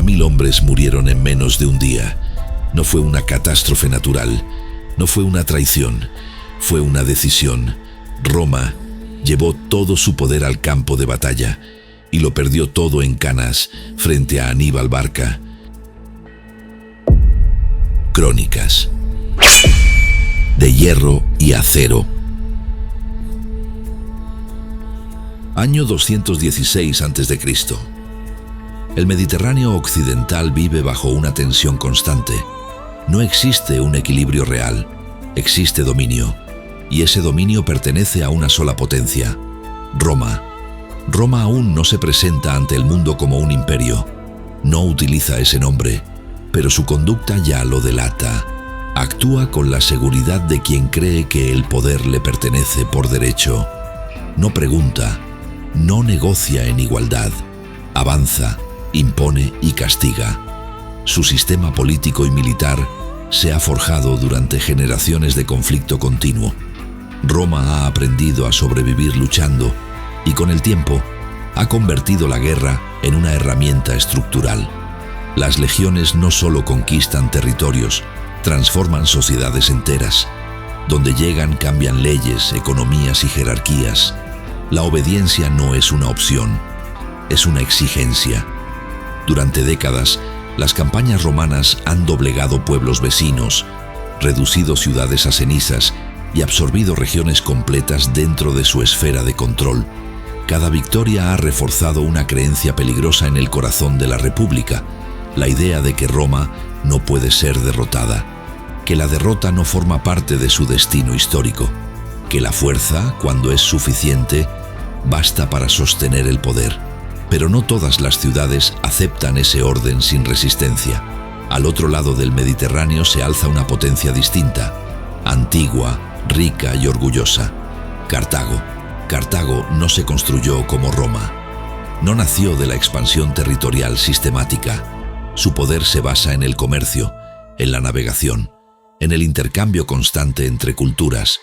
50.000 hombres murieron en menos de un día. No fue una catástrofe natural, no fue una traición, fue una decisión. Roma llevó todo su poder al campo de batalla y lo perdió todo en Canas frente a Aníbal Barca. Crónicas de hierro y acero. Año 216 a.C. El Mediterráneo occidental vive bajo una tensión constante. No existe un equilibrio real, existe dominio, y ese dominio pertenece a una sola potencia, Roma. Roma aún no se presenta ante el mundo como un imperio, no utiliza ese nombre, pero su conducta ya lo delata. Actúa con la seguridad de quien cree que el poder le pertenece por derecho. No pregunta, no negocia en igualdad, avanza, impone y castiga. Su sistema político y militar se ha forjado durante generaciones de conflicto continuo. Roma ha aprendido a sobrevivir luchando y con el tiempo ha convertido la guerra en una herramienta estructural. Las legiones no solo conquistan territorios, transforman sociedades enteras. Donde llegan cambian leyes, economías y jerarquías. La obediencia no es una opción, es una exigencia. Durante décadas, las campañas romanas han doblegado pueblos vecinos, reducido ciudades a cenizas y absorbido regiones completas dentro de su esfera de control. Cada victoria ha reforzado una creencia peligrosa en el corazón de la República, la idea de que Roma no puede ser derrotada, que la derrota no forma parte de su destino histórico, que la fuerza, cuando es suficiente, basta para sostener el poder. Pero no todas las ciudades aceptan ese orden sin resistencia. Al otro lado del Mediterráneo se alza una potencia distinta, antigua, rica y orgullosa. Cartago. Cartago no se construyó como Roma. No nació de la expansión territorial sistemática. Su poder se basa en el comercio, en la navegación, en el intercambio constante entre culturas.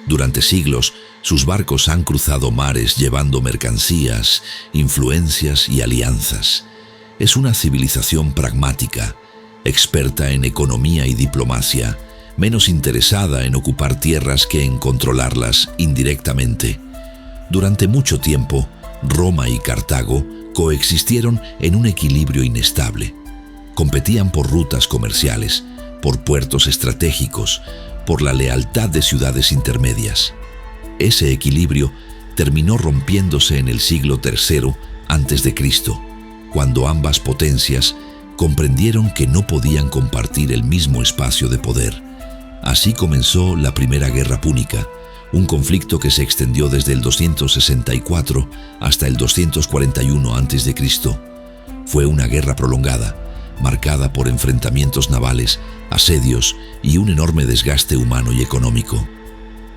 Durante siglos, sus barcos han cruzado mares llevando mercancías, influencias y alianzas. Es una civilización pragmática, experta en economía y diplomacia, menos interesada en ocupar tierras que en controlarlas indirectamente. Durante mucho tiempo, Roma y Cartago coexistieron en un equilibrio inestable. Competían por rutas comerciales, por puertos estratégicos, por la lealtad de ciudades intermedias. Ese equilibrio terminó rompiéndose en el siglo III a.C., cuando ambas potencias comprendieron que no podían compartir el mismo espacio de poder. Así comenzó la Primera Guerra Púnica, un conflicto que se extendió desde el 264 hasta el 241 a.C. Fue una guerra prolongada, marcada por enfrentamientos navales, asedios y un enorme desgaste humano y económico.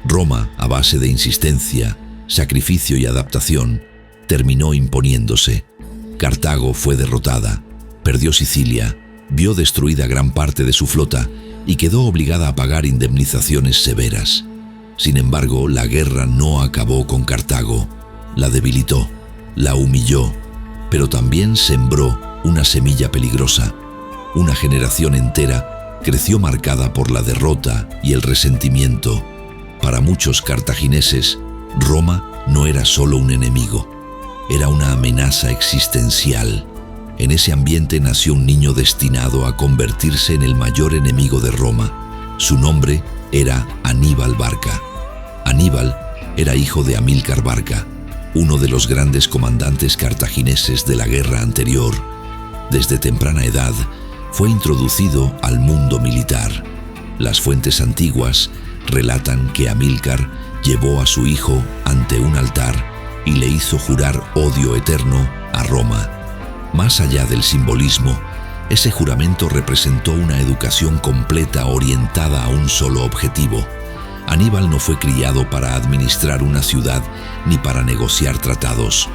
Roma, a base de insistencia, sacrificio y adaptación, terminó imponiéndose. Cartago fue derrotada, perdió Sicilia, vio destruida gran parte de su flota y quedó obligada a pagar indemnizaciones severas. Sin embargo, la guerra no acabó con Cartago, la debilitó, la humilló, pero también sembró una semilla peligrosa. Una generación entera creció marcada por la derrota y el resentimiento. Para muchos cartagineses, Roma no era solo un enemigo, era una amenaza existencial. En ese ambiente nació un niño destinado a convertirse en el mayor enemigo de Roma. Su nombre era Aníbal Barca. Aníbal era hijo de Amílcar Barca, uno de los grandes comandantes cartagineses de la guerra anterior. Desde temprana edad fue introducido al mundo militar. Las fuentes antiguas relatan que Amílcar llevó a su hijo ante un altar y le hizo jurar odio eterno a Roma. Más allá del simbolismo, ese juramento representó una educación completa orientada a un solo objetivo. Aníbal no fue criado para administrar una ciudad ni para negociar tratados.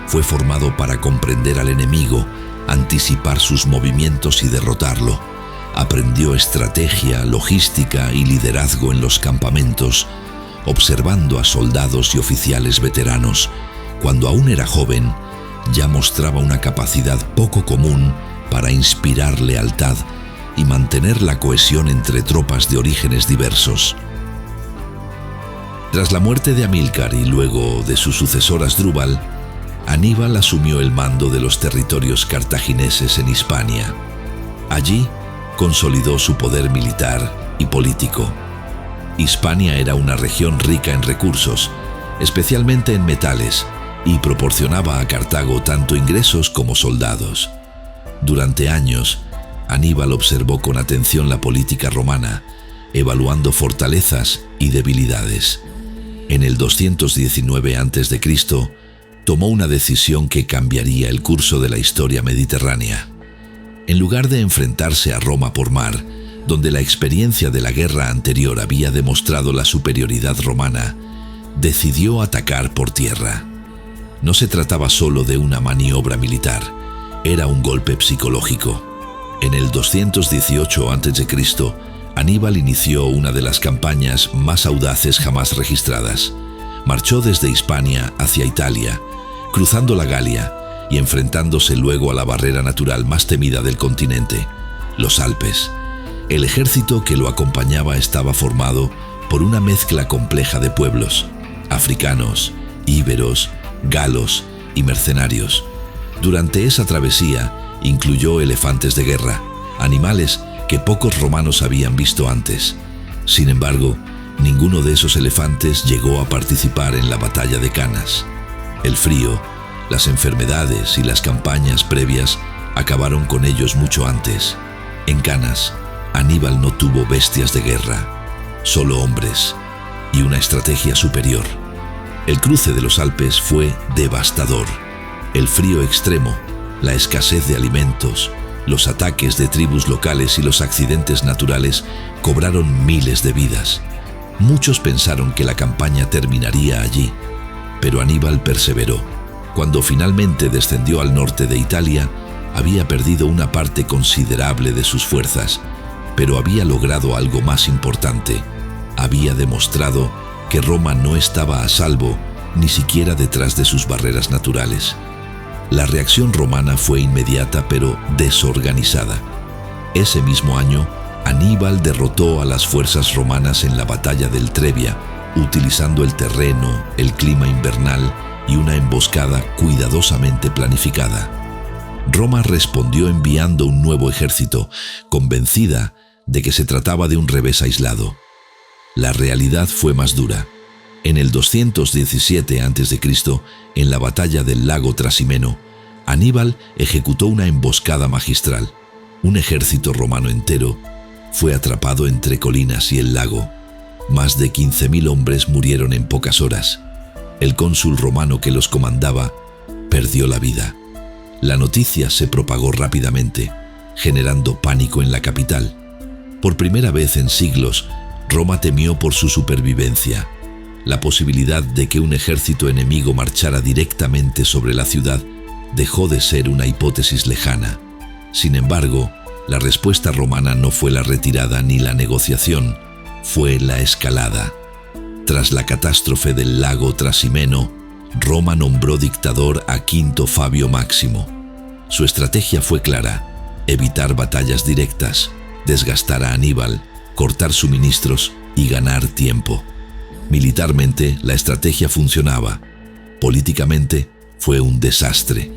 Fue formado para comprender al enemigo, anticipar sus movimientos y derrotarlo. Aprendió estrategia, logística y liderazgo en los campamentos, observando a soldados y oficiales veteranos. Cuando aún era joven, ya mostraba una capacidad poco común para inspirar lealtad y mantener la cohesión entre tropas de orígenes diversos. Tras la muerte de Amílcar y luego de su sucesor Asdrúbal, Aníbal asumió el mando de los territorios cartagineses en Hispania. Allí consolidó su poder militar y político. Hispania era una región rica en recursos, especialmente en metales, y proporcionaba a Cartago tanto ingresos como soldados. Durante años, Aníbal observó con atención la política romana, evaluando fortalezas y debilidades. En el 219 a.C., tomó una decisión que cambiaría el curso de la historia mediterránea. En lugar de enfrentarse a Roma por mar, donde la experiencia de la guerra anterior había demostrado la superioridad romana, decidió atacar por tierra. No se trataba solo de una maniobra militar, era un golpe psicológico. En el 218 a.C., Aníbal inició una de las campañas más audaces jamás registradas. Marchó desde Hispania hacia Italia, cruzando la Galia y enfrentándose luego a la barrera natural más temida del continente, los Alpes. El ejército que lo acompañaba estaba formado por una mezcla compleja de pueblos, africanos, íberos, galos y mercenarios. Durante esa travesía incluyó elefantes de guerra, animales que pocos romanos habían visto antes. Sin embargo, ninguno de esos elefantes llegó a participar en la batalla de Canas. El frío, las enfermedades y las campañas previas acabaron con ellos mucho antes. En Canas, Aníbal no tuvo bestias de guerra, solo hombres y una estrategia superior. El cruce de los Alpes fue devastador. El frío extremo, la escasez de alimentos, los ataques de tribus locales y los accidentes naturales cobraron miles de vidas. Muchos pensaron que la campaña terminaría allí, pero Aníbal perseveró. Cuando finalmente descendió al norte de Italia, había perdido una parte considerable de sus fuerzas, pero había logrado algo más importante. Había demostrado que Roma no estaba a salvo, ni siquiera detrás de sus barreras naturales. La reacción romana fue inmediata pero desorganizada. Ese mismo año, Aníbal derrotó a las fuerzas romanas en la batalla del Trebia, utilizando el terreno, el clima invernal y una emboscada cuidadosamente planificada. Roma respondió enviando un nuevo ejército, convencida de que se trataba de un revés aislado. La realidad fue más dura. En el 217 a.C., en la batalla del lago Trasimeno, Aníbal ejecutó una emboscada magistral. Un ejército romano entero fue atrapado entre colinas y el lago. Más de 15.000 hombres murieron en pocas horas. El cónsul romano que los comandaba perdió la vida. La noticia se propagó rápidamente, generando pánico en la capital. Por primera vez en siglos, Roma temió por su supervivencia. La posibilidad de que un ejército enemigo marchara directamente sobre la ciudad dejó de ser una hipótesis lejana. Sin embargo, la respuesta romana no fue la retirada ni la negociación, fue la escalada. Tras la catástrofe del lago Trasimeno, Roma nombró dictador a Quinto Fabio Máximo. Su estrategia fue clara: evitar batallas directas, desgastar a Aníbal, cortar suministros y ganar tiempo. Militarmente, la estrategia funcionaba. Políticamente, fue un desastre.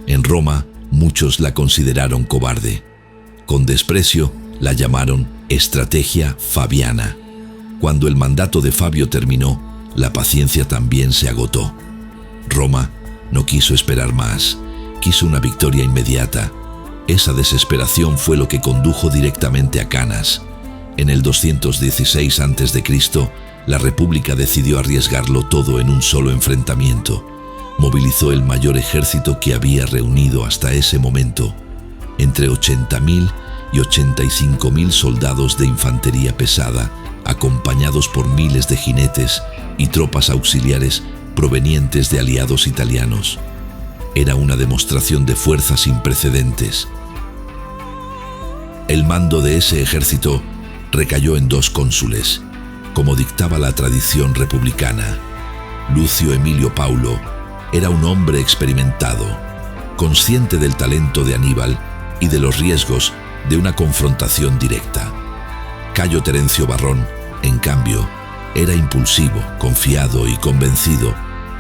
En Roma, muchos la consideraron cobarde. Con desprecio, la llamaron estrategia fabiana. Cuando el mandato de Fabio terminó, la paciencia también se agotó. Roma no quiso esperar más, quiso una victoria inmediata. Esa desesperación fue lo que condujo directamente a Canas. En el 216 a.C., la República decidió arriesgarlo todo en un solo enfrentamiento. Movilizó el mayor ejército que había reunido hasta ese momento, entre 80.000 y 85.000 soldados de infantería pesada, acompañados por miles de jinetes y tropas auxiliares provenientes de aliados italianos. Era una demostración de fuerza sin precedentes. El mando de ese ejército recayó en 2 cónsules, como dictaba la tradición republicana. Lucio Emilio Paulo era un hombre experimentado, consciente del talento de Aníbal y de los riesgos de una confrontación directa. Cayo Terencio Varrón, en cambio, era impulsivo, confiado y convencido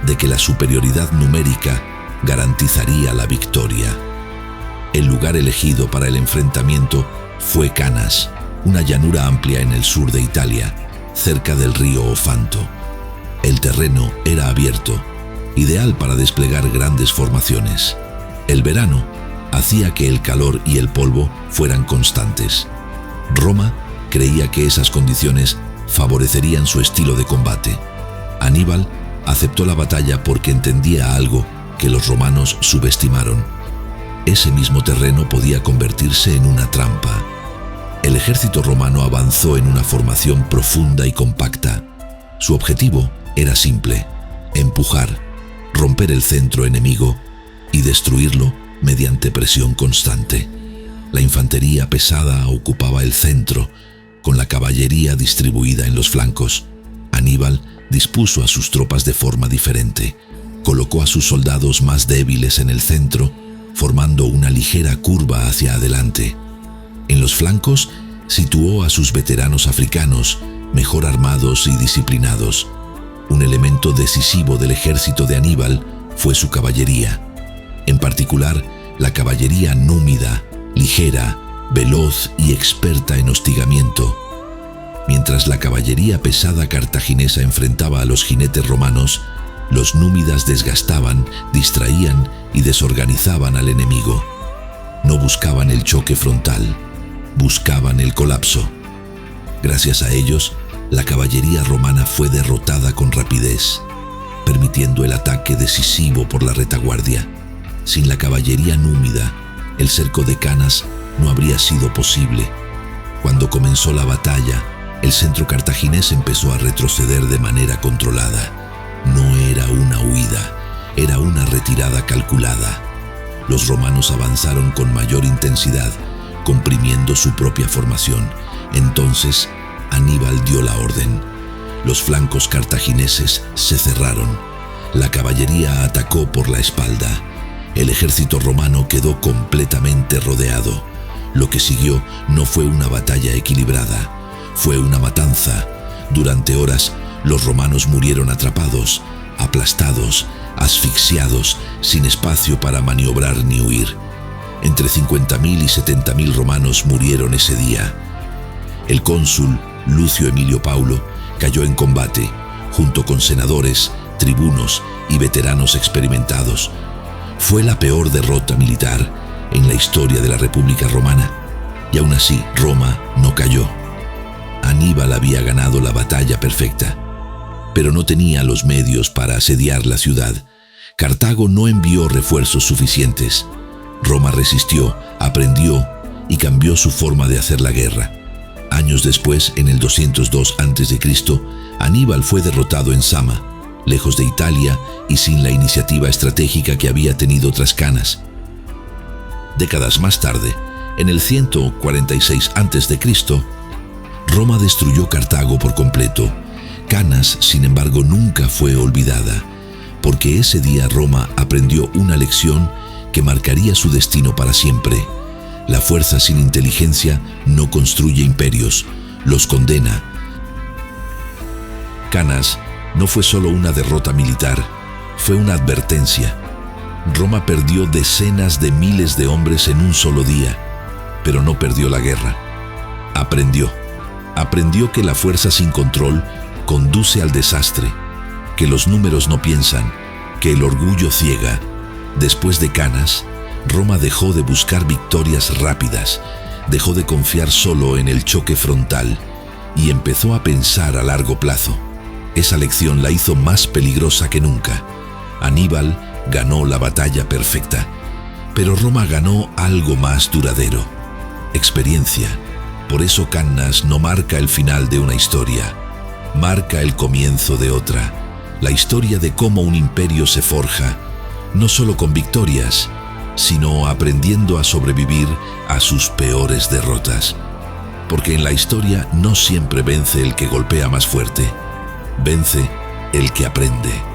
de que la superioridad numérica garantizaría la victoria. El lugar elegido para el enfrentamiento fue Canas, una llanura amplia en el sur de Italia, cerca del río Ofanto. El terreno era abierto, ideal para desplegar grandes formaciones. El verano hacía que el calor y el polvo fueran constantes. Roma creía que esas condiciones favorecerían su estilo de combate. Aníbal aceptó la batalla porque entendía algo que los romanos subestimaron. Ese mismo terreno podía convertirse en una trampa. El ejército romano avanzó en una formación profunda y compacta. Su objetivo era simple: empujar, romper el centro enemigo y destruirlo mediante presión constante. La infantería pesada ocupaba el centro, con la caballería distribuida en los flancos. Aníbal dispuso a sus tropas de forma diferente. Colocó a sus soldados más débiles en el centro, formando una ligera curva hacia adelante. En los flancos situó a sus veteranos africanos, mejor armados y disciplinados. Un elemento decisivo del ejército de Aníbal fue su caballería. En particular, la caballería númida, ligera, veloz y experta en hostigamiento. Mientras la caballería pesada cartaginesa enfrentaba a los jinetes romanos, los númidas desgastaban, distraían y desorganizaban al enemigo. No buscaban el choque frontal, buscaban el colapso. Gracias a ellos, la caballería romana fue derrotada con rapidez, permitiendo el ataque decisivo por la retaguardia. Sin la caballería númida, el cerco de Canas no habría sido posible. Cuando comenzó la batalla, el centro cartaginés empezó a retroceder de manera controlada. No era una huida, era una retirada calculada. Los romanos avanzaron con mayor intensidad, comprimiendo su propia formación. Entonces, Aníbal dio la orden. Los flancos cartagineses se cerraron. La caballería atacó por la espalda. El ejército romano quedó completamente rodeado. Lo que siguió no fue una batalla equilibrada, fue una matanza. Durante horas, los romanos murieron atrapados, aplastados, asfixiados, sin espacio para maniobrar ni huir. Entre 50.000 y 70.000 romanos murieron ese día. El cónsul Lucio Emilio Paulo cayó en combate, junto con senadores, tribunos y veteranos experimentados. Fue la peor derrota militar en la historia de la República Romana, y aún así Roma no cayó. Aníbal había ganado la batalla perfecta, pero no tenía los medios para asediar la ciudad. Cartago no envió refuerzos suficientes. Roma resistió, aprendió y cambió su forma de hacer la guerra. Años después, en el 202 a.C., Aníbal fue derrotado en Sama, lejos de Italia y sin la iniciativa estratégica que había tenido tras Canas. Décadas más tarde, en el 146 a.C., Roma destruyó Cartago por completo. Canas, sin embargo, nunca fue olvidada, porque ese día Roma aprendió una lección que marcaría su destino para siempre. La fuerza sin inteligencia no construye imperios, los condena. Canas no fue solo una derrota militar, fue una advertencia. Roma perdió decenas de miles de hombres en un solo día, pero no perdió la guerra. Aprendió que la fuerza sin control conduce al desastre, que los números no piensan, que el orgullo ciega. Después de Canas, Roma dejó de buscar victorias rápidas, dejó de confiar solo en el choque frontal y empezó a pensar a largo plazo. Esa lección la hizo más peligrosa que nunca. Aníbal ganó la batalla perfecta, pero Roma ganó algo más duradero: experiencia. Por eso Canas no marca el final de una historia, marca el comienzo de otra, la historia de cómo un imperio se forja, no solo con victorias, sino aprendiendo a sobrevivir a sus peores derrotas. Porque en la historia no siempre vence el que golpea más fuerte, vence el que aprende.